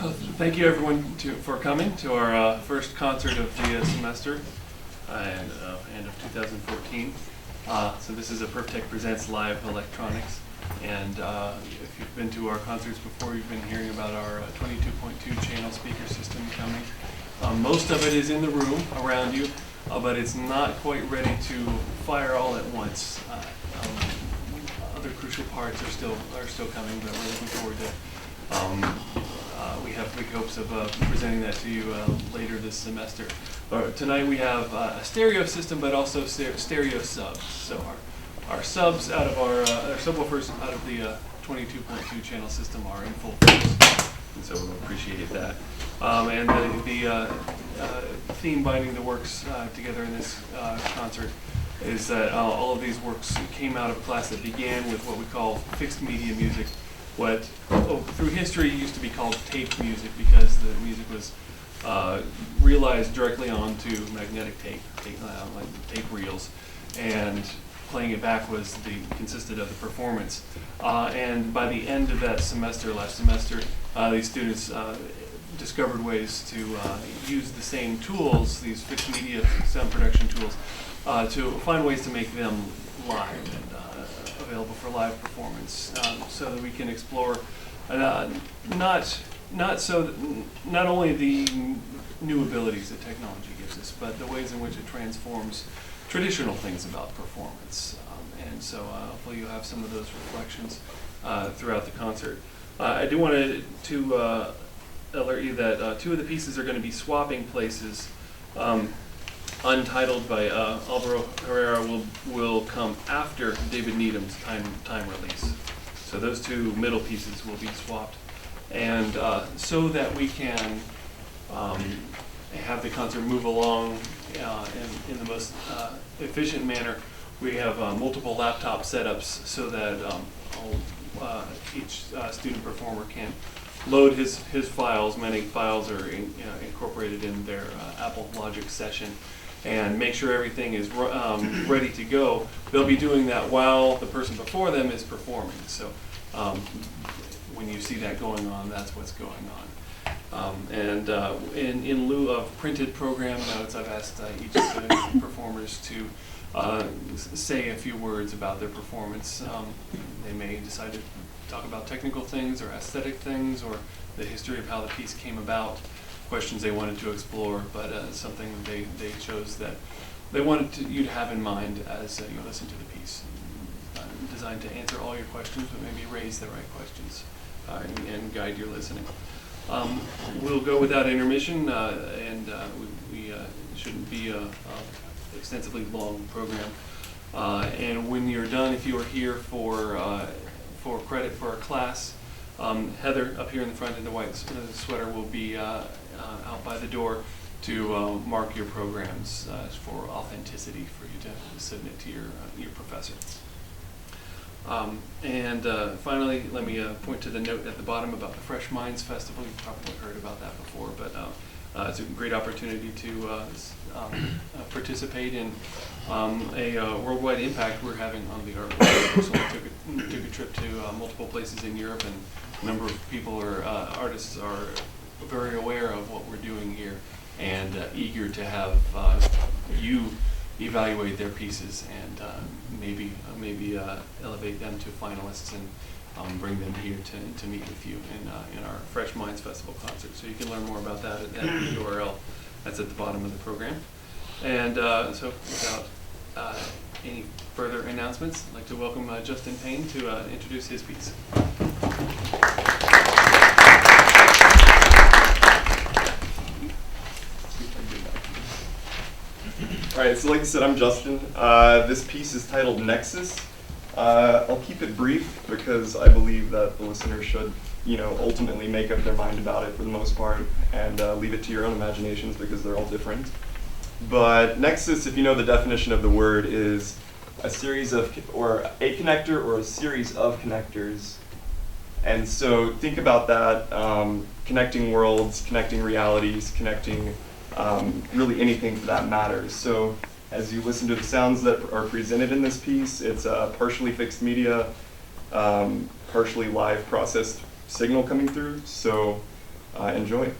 Thank you everyone for coming to our first concert of the semester and end of 2014. So this is a Perftech Presents Live Electronics, and if you've been to our concerts before, you've been hearing about our 22.2 channel speaker system coming. Most of it is in the room around you, but it's not quite ready to fire all at once. Other crucial parts are still coming, but we're looking forward to. We have big hopes of presenting that to you later this semester. Tonight we have a stereo system, but also stereo subs. So our subs out of our subwoofers out of the 22.2 channel system are in full force, and so we'll appreciate that. And the theme binding the works together in this concert is that all of these works came out of a class that began with what we call fixed media music. What through history used to be called tape music, because the music was realized directly onto magnetic tape, like tape reels, and playing it back consisted of the performance. And by the end of that semester, last semester, these students discovered ways to use the same tools, these fixed media sound production tools, to find ways to make them live and available for live performance, so that we can explore not only the new abilities that technology gives us, but the ways in which it transforms traditional things about performance. And so hopefully you'll have some of those reflections throughout the concert. I do want to alert you that two of the pieces are going to be swapping places. Untitled by Alvaro Herrera will come after David Needham's time release. So those two middle pieces will be swapped, and so that we can have the concert move along in the most efficient manner, we have multiple laptop setups so that each student performer can load his files. Many files are incorporated in their Apple Logic session, and make sure everything is ready to go. They'll be doing that while the person before them is performing. So when you see that going on, that's what's going on. And in lieu of printed program notes, I've asked each of the performers to say a few words about their performance. They may decide to talk about technical things or aesthetic things or the history of how the piece came about, questions they wanted to explore, but something they chose that they wanted you to have in mind as you listen to the piece. Designed to answer all your questions, but maybe raise the right questions and guide your listening. We'll go without intermission, and we shouldn't be an extensively long program. And when you're done, if you are here for credit for our class, Heather up here in the front in the white sweater will be out by the door to mark your programs for authenticity for you to submit to your professor. And finally, let me point to the note at the bottom about the Fresh Minds Festival. You've probably heard about that before, but it's a great opportunity to participate in a worldwide impact we're having on the art world. So we took a trip to multiple places in Europe, and a number of people or artists are very aware of what we're doing here and eager to have you evaluate their pieces and maybe elevate them to finalists and bring them here to meet with you in our Fresh Minds Festival concert. So you can learn more about that at the URL that's at the bottom of the program. And so without any further announcements, I'd like to welcome Justin Payne to introduce his piece. All right, so like I said, I'm Justin. This piece is titled Nexus. I'll keep it brief because I believe that the listener should, ultimately make up their mind about it for the most part, and leave it to your own imaginations because they're all different. But Nexus, if you know the definition of the word, is a series of, or a connector or a series of connectors. And so think about that, connecting worlds, connecting realities, connecting really anything for that matters. So as you listen to the sounds that are presented in this piece, it's a partially fixed media, partially live processed signal coming through. So Enjoy.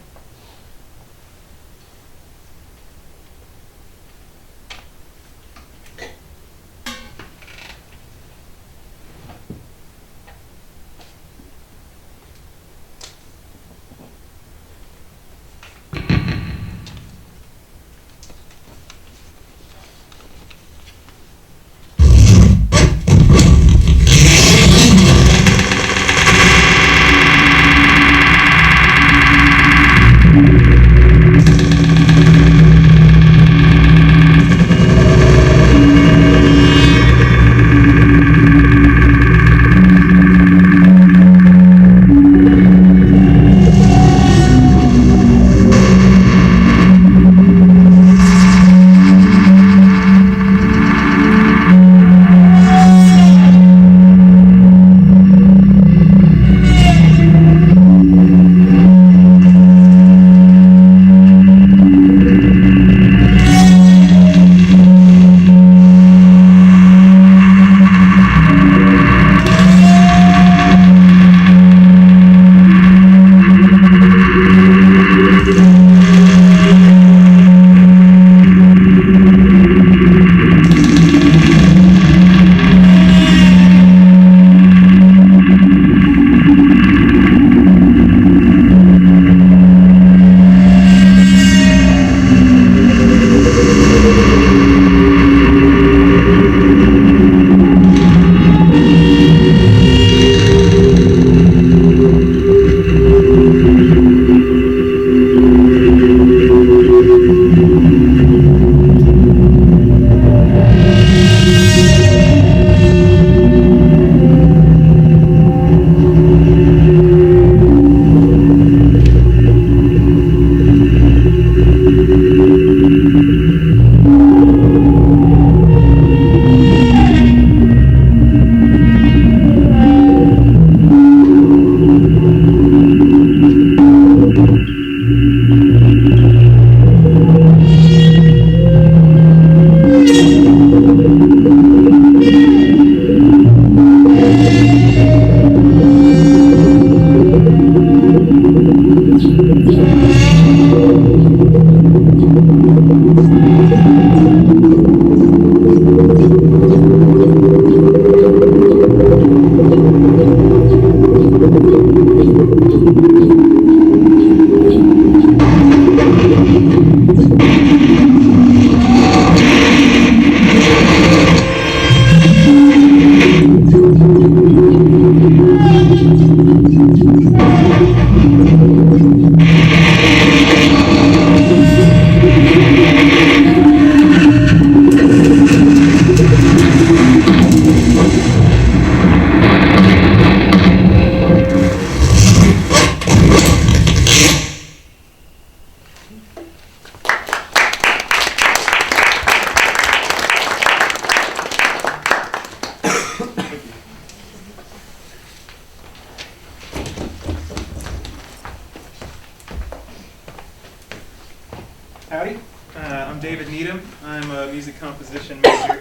Howdy, I'm David Needham. I'm a music composition major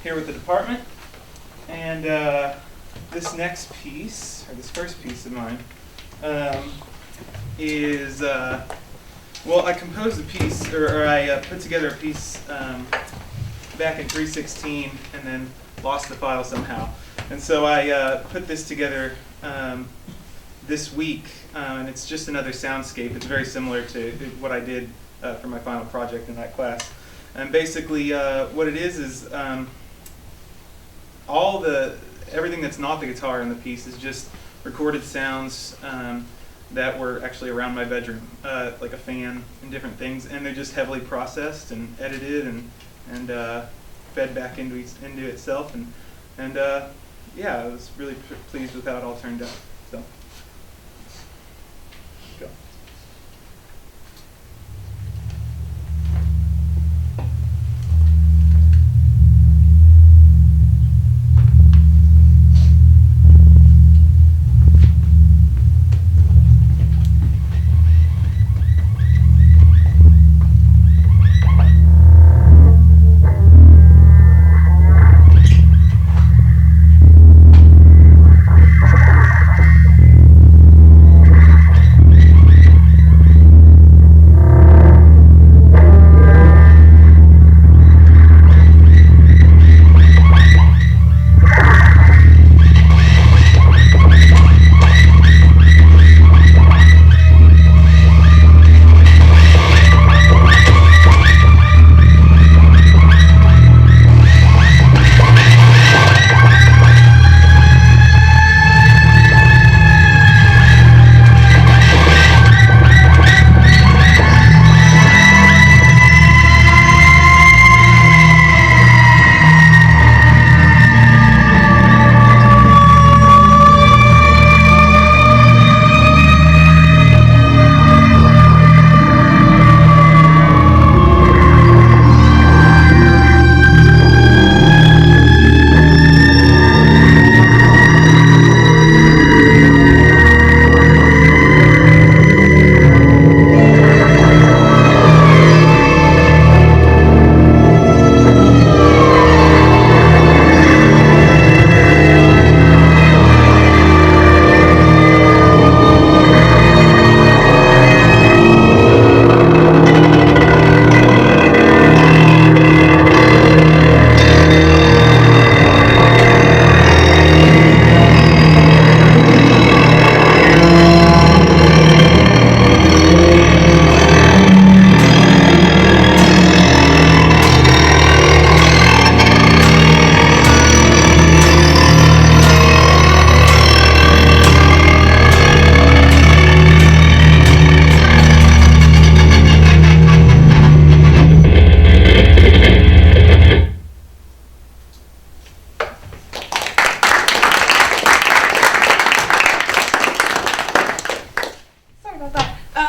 here with the department. And this next piece, or this first piece of mine, is, well, I composed a piece, or I put together a piece back in 316 and then lost the file somehow. And so I put this together this week, and it's just another soundscape. It's very similar to what I did for my final project in that class. And basically what it is everything that's not the guitar in the piece is just recorded sounds that were actually around my bedroom, like a fan and different things, and they're just heavily processed and edited and fed back into itself, and yeah, I was really pleased with how it all turned out. So. Go.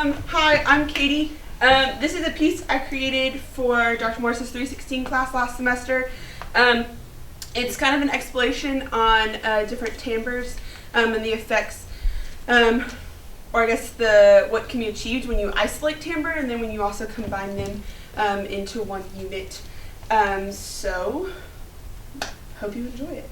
Hi, I'm Katie. This is a piece I created for Dr. Morris's 316 class last semester. It's kind of an exploration on different timbres and the effects, or I guess what can be achieved when you isolate timbre and then when you also combine them into one unit. So, hope you enjoy it.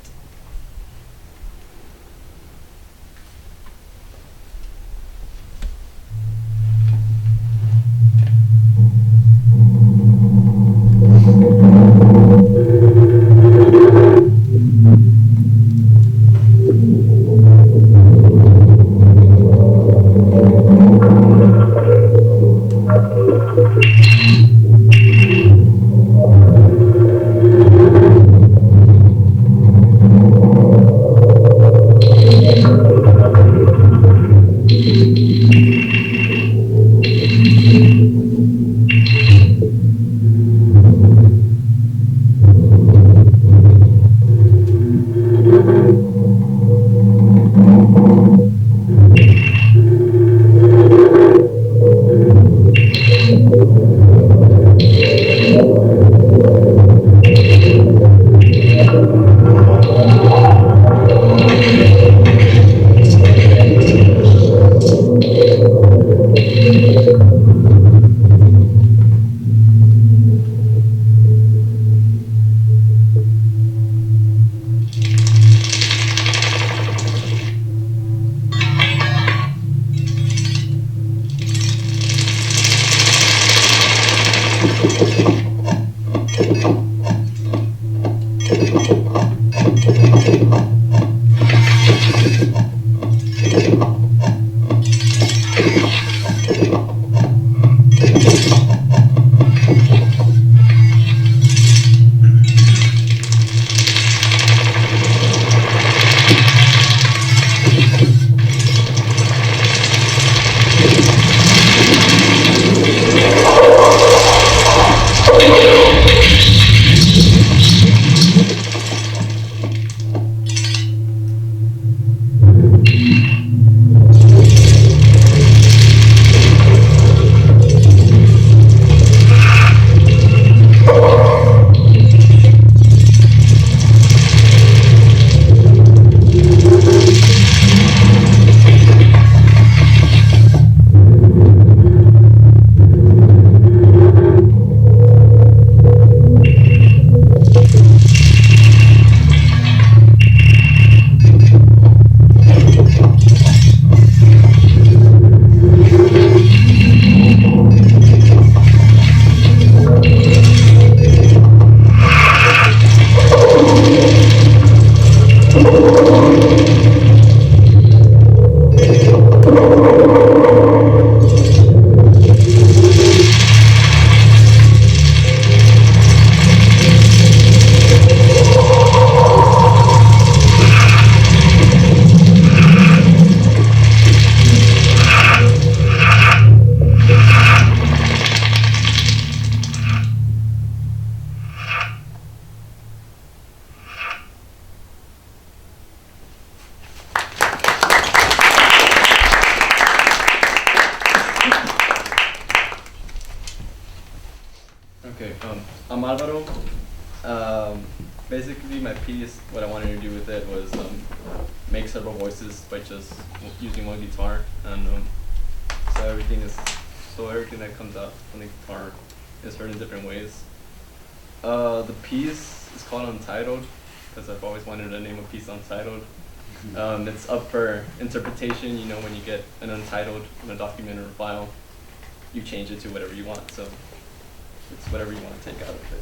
Okay, I'm Alvaro. Basically, my piece, what I wanted to do with it was make several voices by just using one guitar, and so everything that comes out from the guitar is heard in different ways. The piece is called Untitled because I've always wanted to name a piece Untitled. It's up for interpretation. You know, when you get an untitled in a document or a file, you change it to whatever you want. So it's whatever you want to take out of it.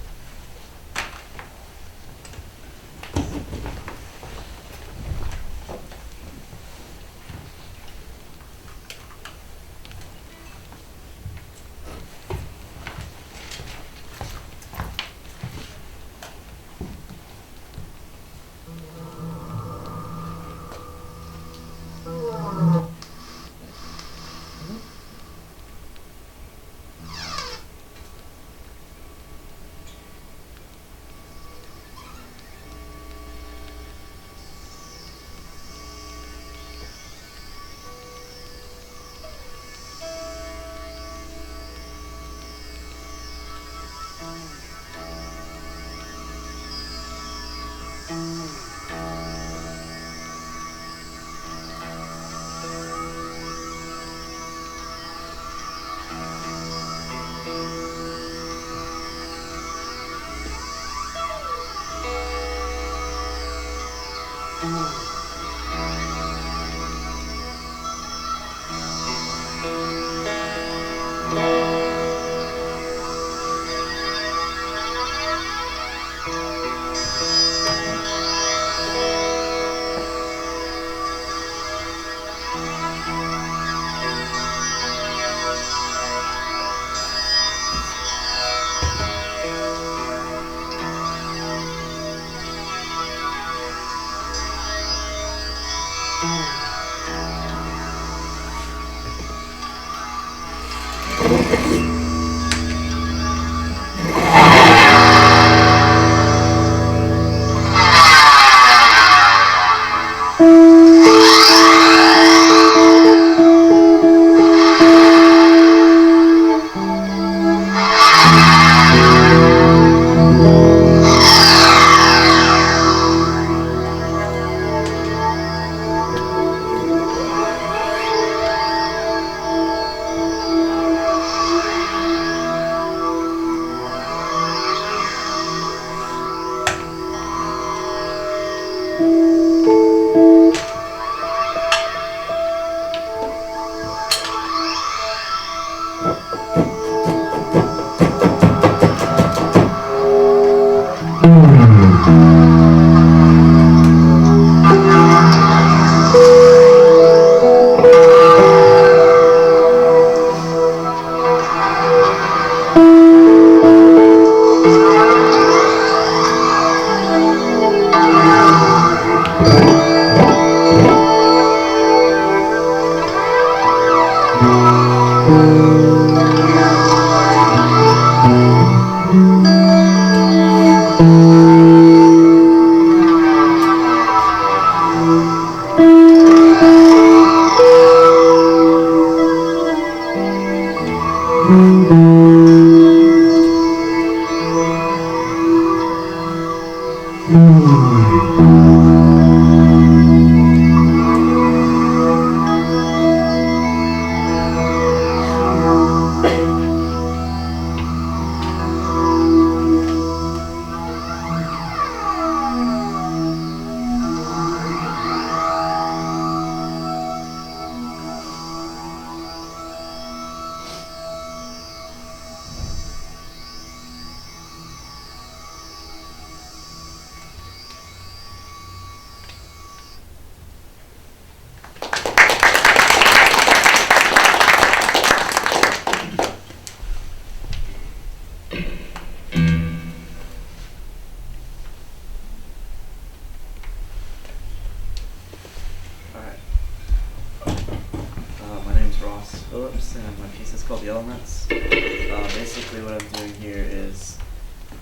Phillips, and my piece is called The Elements. Basically what I'm doing here is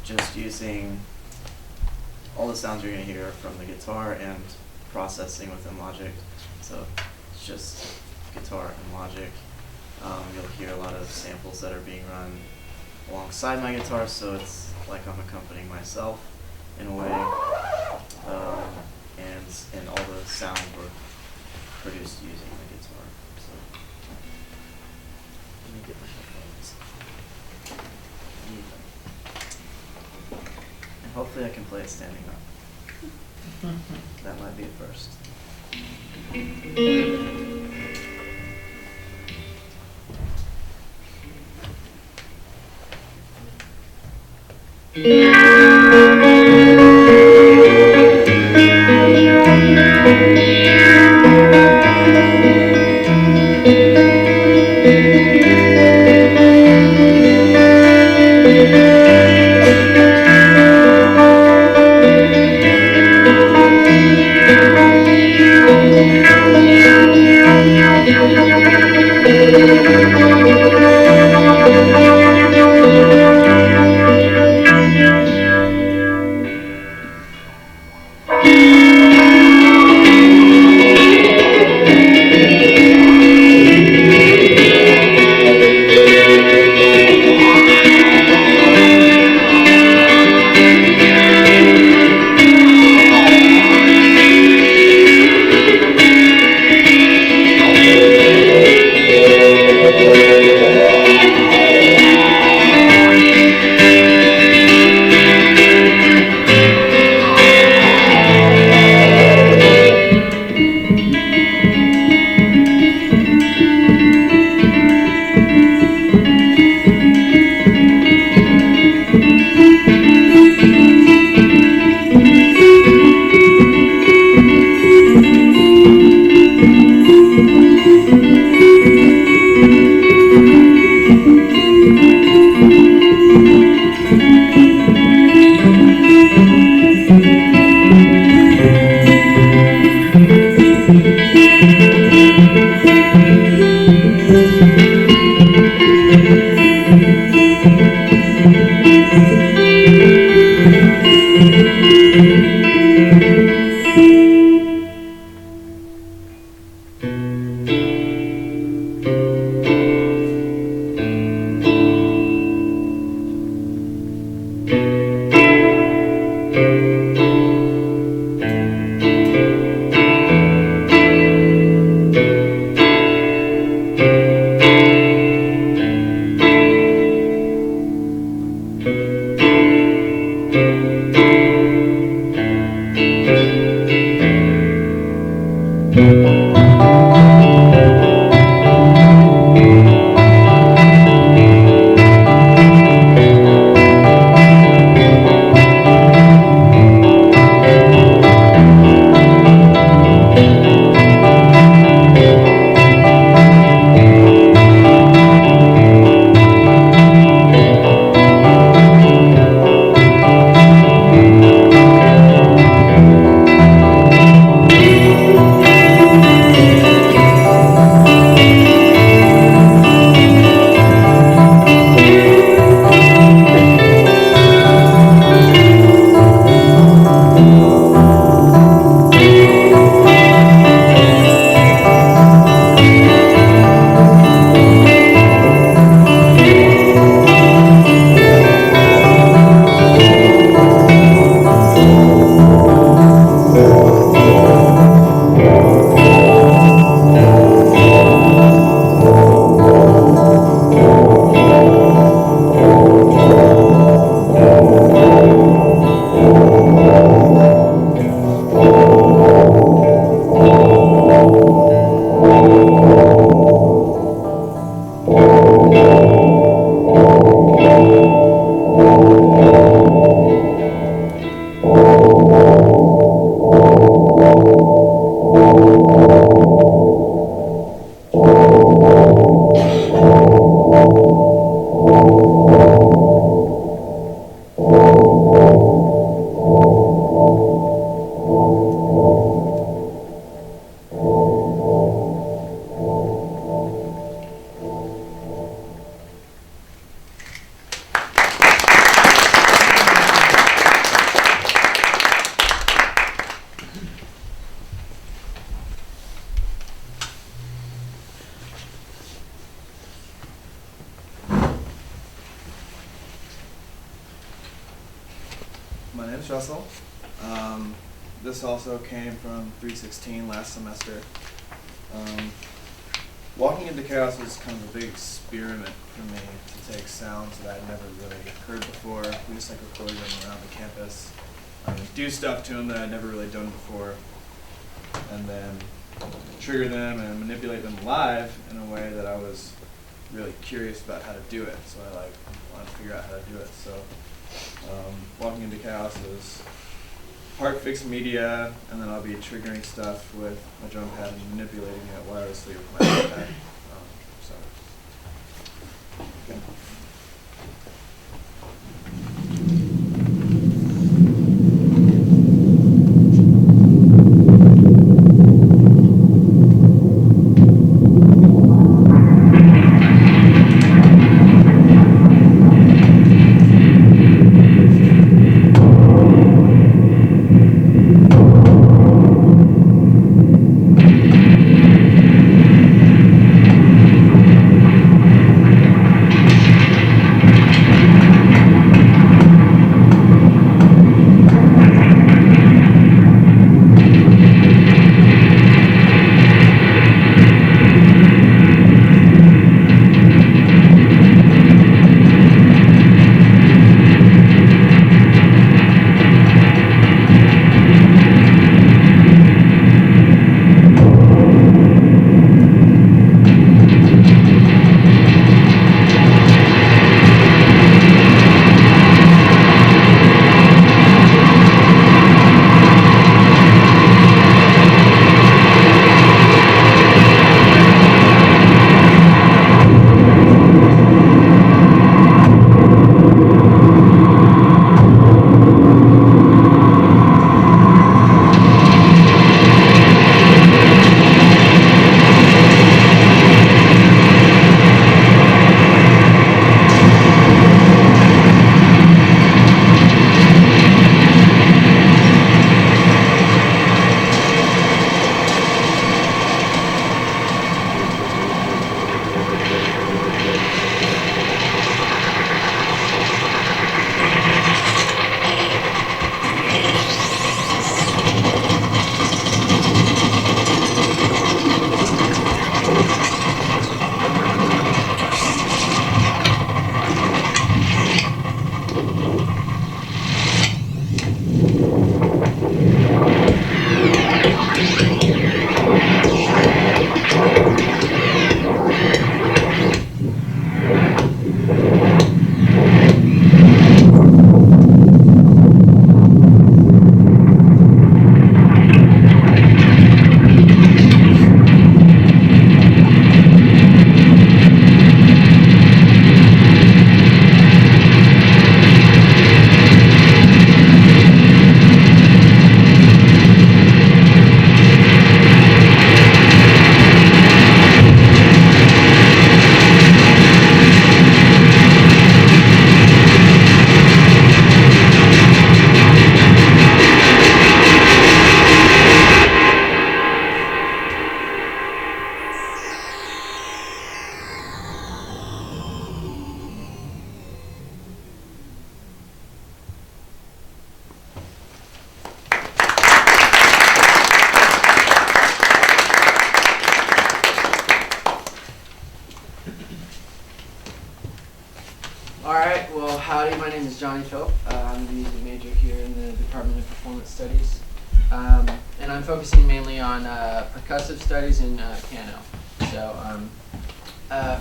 just using all the sounds you're going to hear from the guitar and processing within Logic. So it's just guitar and Logic. You'll hear a lot of samples that are being run alongside my guitar, so it's like I'm accompanying myself in a way. And all the sound were produced using the guitar. So let me get my headphones. And hopefully I can play it standing up. That might be a first. my name's Russell. This also came from 316 last semester. Walking into Chaos was kind of a big experiment for me to take sounds that I'd never really heard before. We just like recorded them around the campus, do stuff to them that I'd never really done before, and then trigger them and manipulate them live in a way that I was really curious about how to do it. So I wanted to figure out how to do it. So Walking into Chaos is part fixed media, and then I'll be triggering stuff with my drum pad and manipulating it wirelessly with my iPad. Okay. Alright, well howdy, my name is Johnny Phillip. I'm the music major here in the Department of Performance Studies. And I'm focusing mainly on percussive studies and piano. So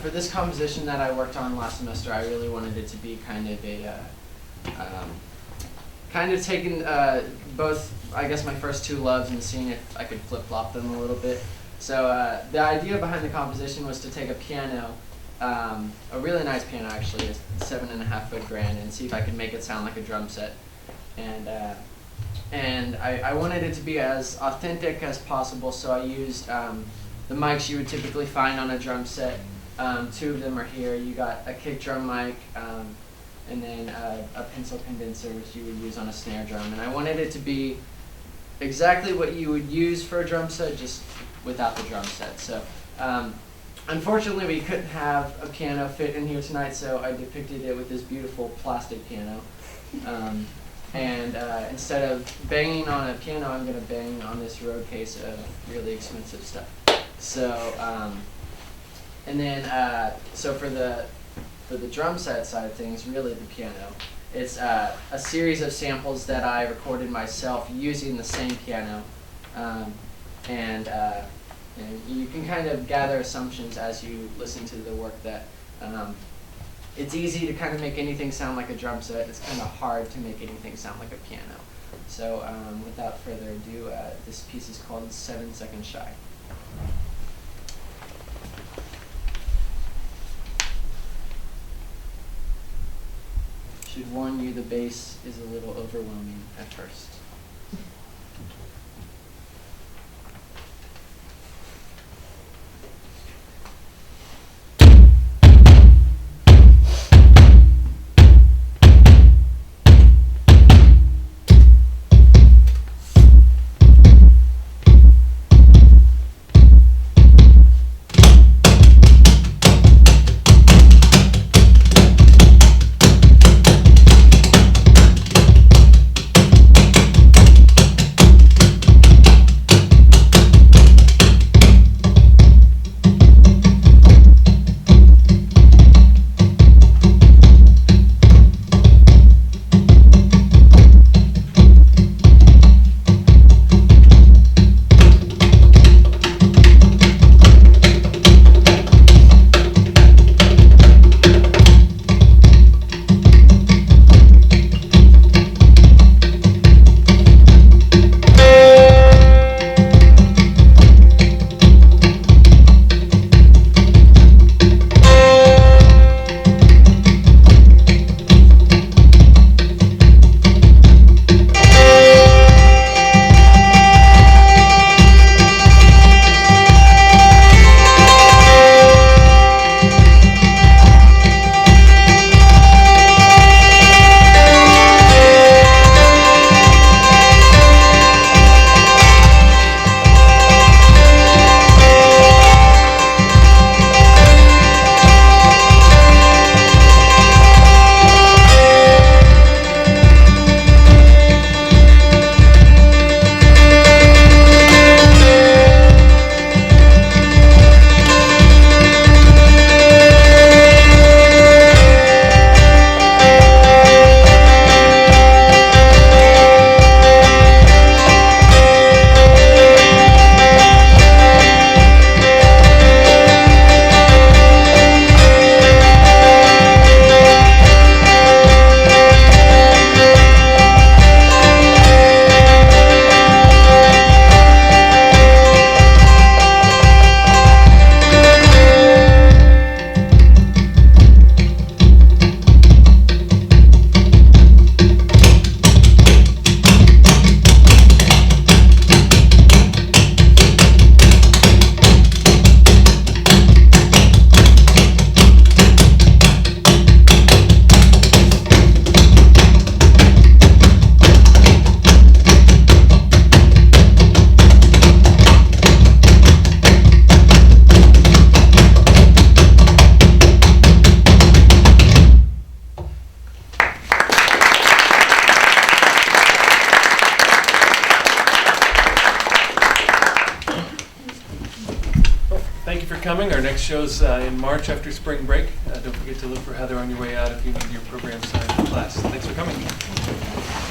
for this composition that I worked on last semester, I really wanted it to be kind of a, kind of taking both, I guess, my first two loves and seeing if I could flip-flop them a little bit. So the idea behind the composition was to take a piano, a really nice piano actually, a 7.5 foot grand, and see if I could make it sound like a drum set. And I wanted it to be as authentic as possible, so I used the mics you would typically find on a drum set. Two of them are here. You got a kick drum mic, and then a pencil condenser, which you would use on a snare drum. And I wanted it to be exactly what you would use for a drum set, just without the drum set. So unfortunately, we couldn't have a piano fit in here tonight, so I depicted it with this beautiful plastic piano. And instead of banging on a piano, I'm going to bang on this road case of really expensive stuff. So, and then, so for the drum set side of things, really the piano, it's a series of samples that I recorded myself using the same piano. And you can kind of gather assumptions as you listen to the work that it's easy to kind of make anything sound like a drum set. It's kind of hard to make anything sound like a piano. So without further ado, this piece is called 7 Seconds Shy. Should warn you, the bass is a little overwhelming at first. Coming. Our next show's in March after spring break. Don't forget to look for Heather on your way out if you need your program signed for class. Thanks for coming.